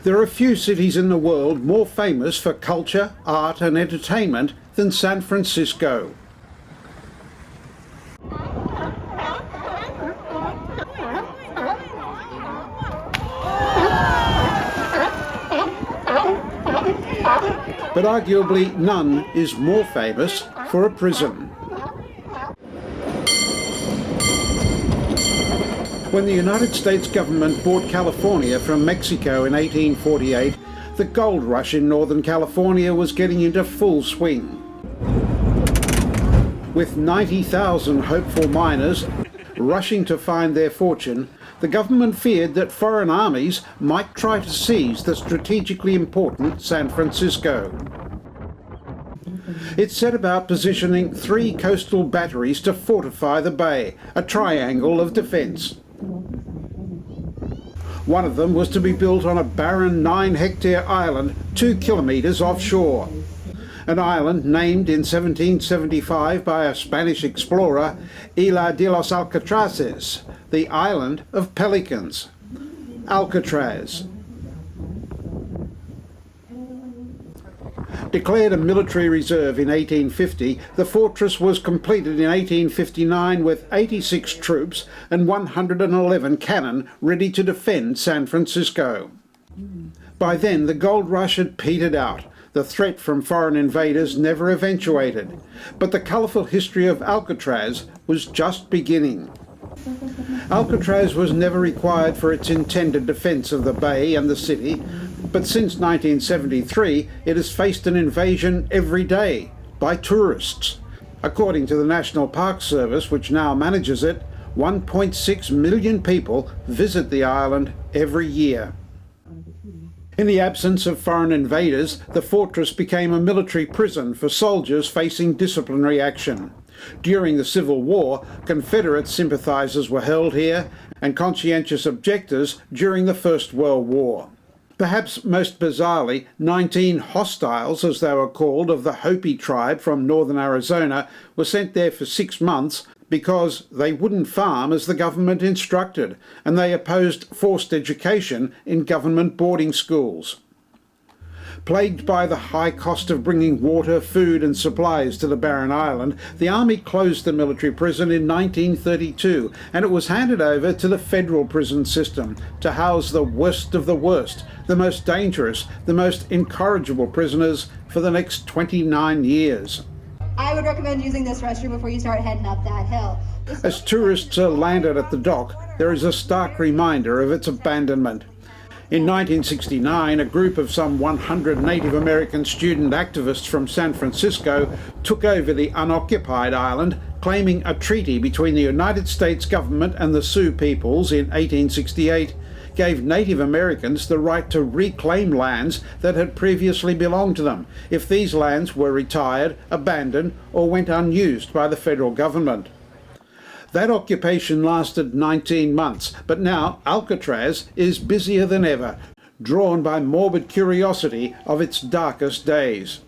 There are few cities in the world more famous for culture, art and entertainment than San Francisco. But arguably none is more famous for a prison. When the United States government bought California from Mexico in 1848, the gold rush in Northern California was getting into full swing. With 90,000 hopeful miners rushing to find their fortune, the government feared that foreign armies might try to seize the strategically important San Francisco. It set about positioning 3 coastal batteries to fortify the bay, a triangle of defence. One of them was to be built on a barren 9-hectare island 2 kilometres offshore. An island named in 1775 by a Spanish explorer, Isla de los Alcatrazes, the Island of Pelicans, Alcatraz. Declared a military reserve in 1850, the fortress was completed in 1859 with 86 troops and 111 cannon ready to defend San Francisco. By then the gold rush had petered out. The threat from foreign invaders never eventuated, but the colourful history of Alcatraz was just beginning. Alcatraz was never required for its intended defence of the bay and the city, but since 1973 it has faced an invasion every day by tourists. According to the National Park Service, which now manages it, 1.6 million people visit the island every year. In the absence of foreign invaders, the fortress became a military prison for soldiers facing disciplinary action. During the Civil War, Confederate sympathisers were held here and conscientious objectors during the First World War. Perhaps most bizarrely, 19 hostiles, as they were called, of the Hopi tribe from northern Arizona were sent there for 6 months because they wouldn't farm as the government instructed, and they opposed forced education in government boarding schools. Plagued by the high cost of bringing water, food and supplies to the barren island, the army closed the military prison in 1932, and it was handed over to the federal prison system to house the worst of the worst, the most dangerous, the most incorrigible prisoners for the next 29 years. I would recommend using this restroom before you start heading up that hill. As tourists are landed at the dock, there is a stark reminder of its abandonment. In 1969, a group of some 100 Native American student activists from San Francisco took over the unoccupied island, claiming a treaty between the United States government and the Sioux peoples in 1868 gave Native Americans the right to reclaim lands that had previously belonged to them if these lands were retired, abandoned, or went unused by the federal government. That occupation lasted 19 months, but now Alcatraz is busier than ever, drawn by morbid curiosity of its darkest days.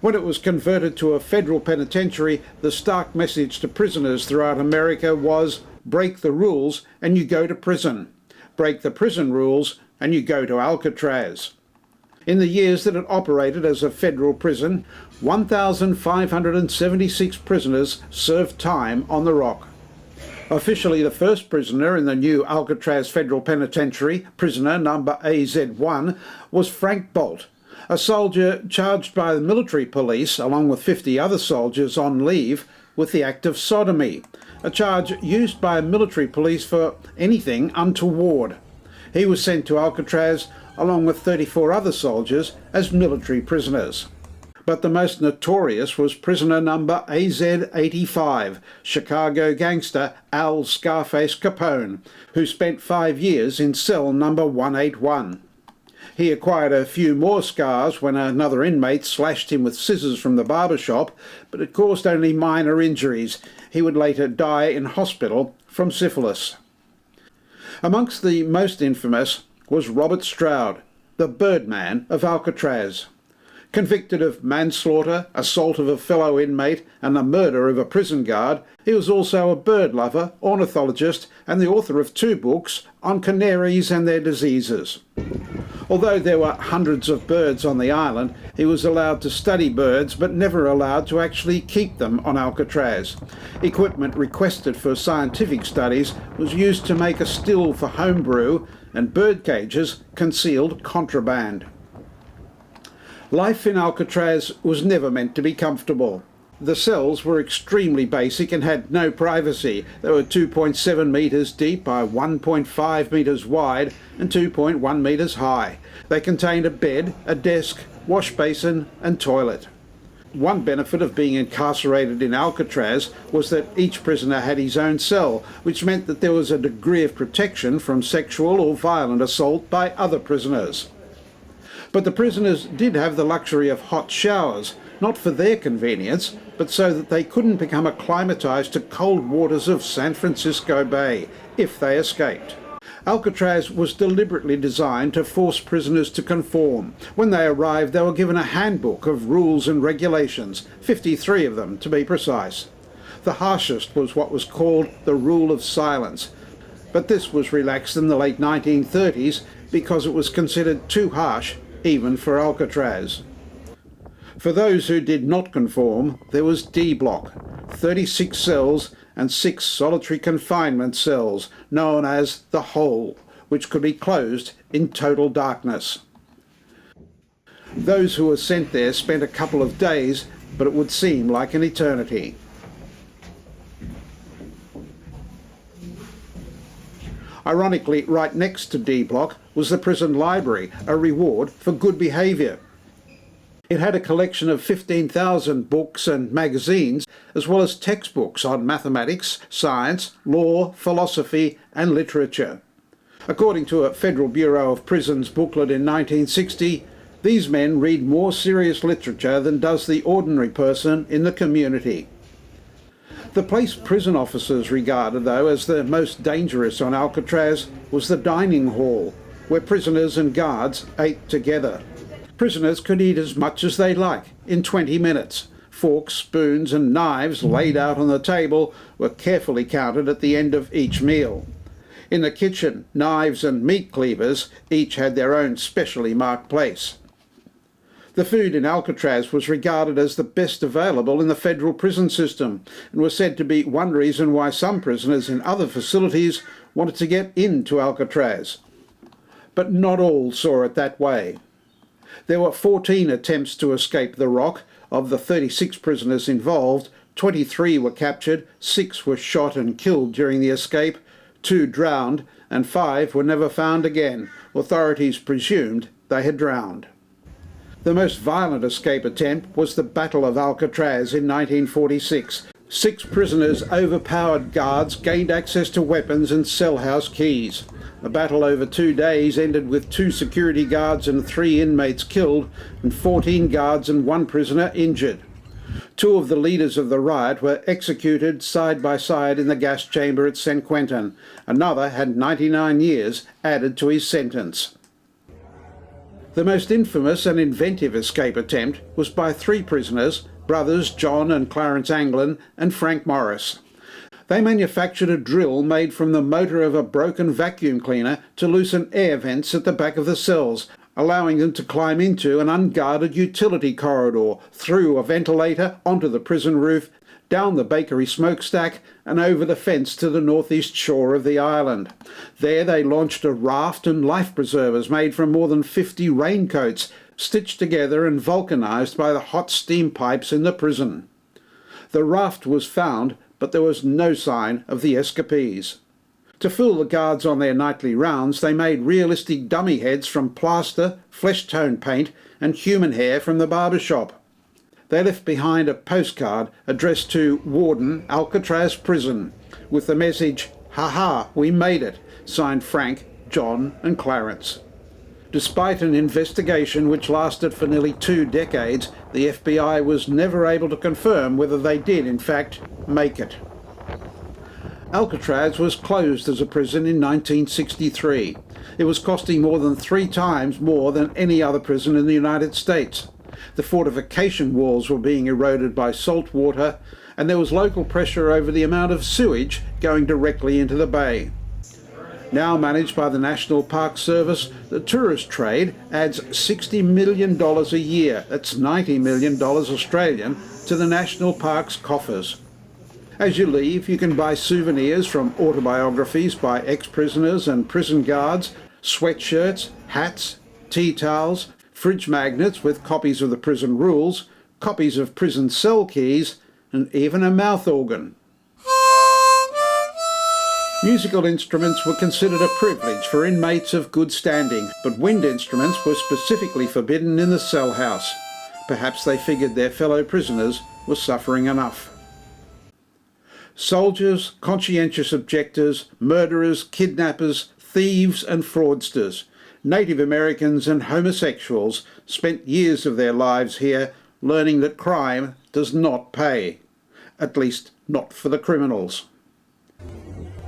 When it was converted to a federal penitentiary, the stark message to prisoners throughout America was, break the rules and you go to prison. Break the prison rules and you go to Alcatraz. In the years that it operated as a federal prison, 1,576 prisoners served time on the Rock. Officially the first prisoner in the new Alcatraz Federal Penitentiary, prisoner number AZ1, was Frank Bolt, a soldier charged by the military police, along with 50 other soldiers on leave, with the act of sodomy, a charge used by military police for anything untoward. He was sent to Alcatraz along with 34 other soldiers as military prisoners. But the most notorious was prisoner number AZ85, Chicago gangster Al Scarface Capone, who spent 5 years in cell number 181. He acquired a few more scars when another inmate slashed him with scissors from the barber shop, but it caused only minor injuries. He would later die in hospital from syphilis. Amongst the most infamous was Robert Stroud, the Birdman of Alcatraz. Convicted of manslaughter, assault of a fellow inmate and the murder of a prison guard, he was also a bird lover, ornithologist and the author of 2 books on canaries and their diseases. Although there were hundreds of birds on the island, he was allowed to study birds but never allowed to actually keep them on Alcatraz. Equipment requested for scientific studies was used to make a still for homebrew, and bird cages concealed contraband. Life in Alcatraz was never meant to be comfortable. The cells were extremely basic and had no privacy. They were 2.7 metres deep by 1.5 metres wide and 2.1 metres high. They contained a bed, a desk, wash basin and toilet. One benefit of being incarcerated in Alcatraz was that each prisoner had his own cell, which meant that there was a degree of protection from sexual or violent assault by other prisoners. But the prisoners did have the luxury of hot showers, not for their convenience, but so that they couldn't become acclimatised to cold waters of San Francisco Bay if they escaped. Alcatraz was deliberately designed to force prisoners to conform. When they arrived, they were given a handbook of rules and regulations, 53 of them to be precise. The harshest was what was called the rule of silence, but this was relaxed in the late 1930s because it was considered too harsh even for Alcatraz. For those who did not conform, there was D Block, 36 cells and 6 solitary confinement cells, known as the Hole, which could be closed in total darkness. Those who were sent there spent a couple of days, but it would seem like an eternity. Ironically, right next to D Block was the prison library, a reward for good behaviour. It had a collection of 15,000 books and magazines, as well as textbooks on mathematics, science, law, philosophy and literature. According to a Federal Bureau of Prisons booklet in 1960, these men read more serious literature than does the ordinary person in the community. The place prison officers regarded, though, as the most dangerous on Alcatraz was the dining hall, where prisoners and guards ate together. Prisoners could eat as much as they like in 20 minutes. Forks, spoons and knives laid out on the table were carefully counted at the end of each meal. In the kitchen, knives and meat cleavers each had their own specially marked place. The food in Alcatraz was regarded as the best available in the federal prison system and was said to be one reason why some prisoners in other facilities wanted to get into Alcatraz. But not all saw it that way. There were 14 attempts to escape the rock. Of the 36 prisoners involved, 23 were captured, 6 were shot and killed during the escape, 2 drowned, and 5 were never found again. Authorities presumed they had drowned. The most violent escape attempt was the Battle of Alcatraz in 1946. 6 prisoners overpowered guards, gained access to weapons and cell house keys. The battle over 2 days ended with 2 security guards and 3 inmates killed and 14 guards and 1 prisoner injured. 2 of the leaders of the riot were executed side by side in the gas chamber at San Quentin. Another had 99 years added to his sentence. The most infamous and inventive escape attempt was by 3 prisoners, brothers John and Clarence Anglin and Frank Morris. They manufactured a drill made from the motor of a broken vacuum cleaner to loosen air vents at the back of the cells, allowing them to climb into an unguarded utility corridor, through a ventilator, onto the prison roof, down the bakery smokestack and over the fence to the northeast shore of the island. There they launched a raft and life preservers made from more than 50 raincoats, stitched together and vulcanized by the hot steam pipes in the prison. The raft was found, but there was no sign of the escapees. To fool the guards on their nightly rounds, they made realistic dummy heads from plaster, flesh-tone paint and human hair from the barber shop. They left behind a postcard addressed to Warden, Alcatraz Prison, with the message, "Ha ha, we made it," signed Frank, John and Clarence. Despite an investigation which lasted for nearly 2 decades, the FBI was never able to confirm whether they did, in fact, make it. Alcatraz was closed as a prison in 1963. It was costing more than 3 times more than any other prison in the United States. The fortification walls were being eroded by salt water, and there was local pressure over the amount of sewage going directly into the bay. Now managed by the National Park Service, the tourist trade adds $60 million a year, that's $90 million Australian, to the national park's coffers. As you leave, you can buy souvenirs from autobiographies by ex-prisoners and prison guards, sweatshirts, hats, tea towels, fridge magnets with copies of the prison rules, copies of prison cell keys, and even a mouth organ. Musical instruments were considered a privilege for inmates of good standing, but wind instruments were specifically forbidden in the cell house. Perhaps they figured their fellow prisoners were suffering enough. Soldiers, conscientious objectors, murderers, kidnappers, thieves and fraudsters, Native Americans and homosexuals spent years of their lives here learning that crime does not pay. At least not for the criminals.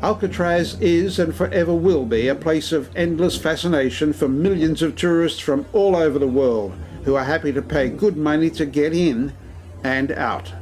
Alcatraz is and forever will be a place of endless fascination for millions of tourists from all over the world who are happy to pay good money to get in and out.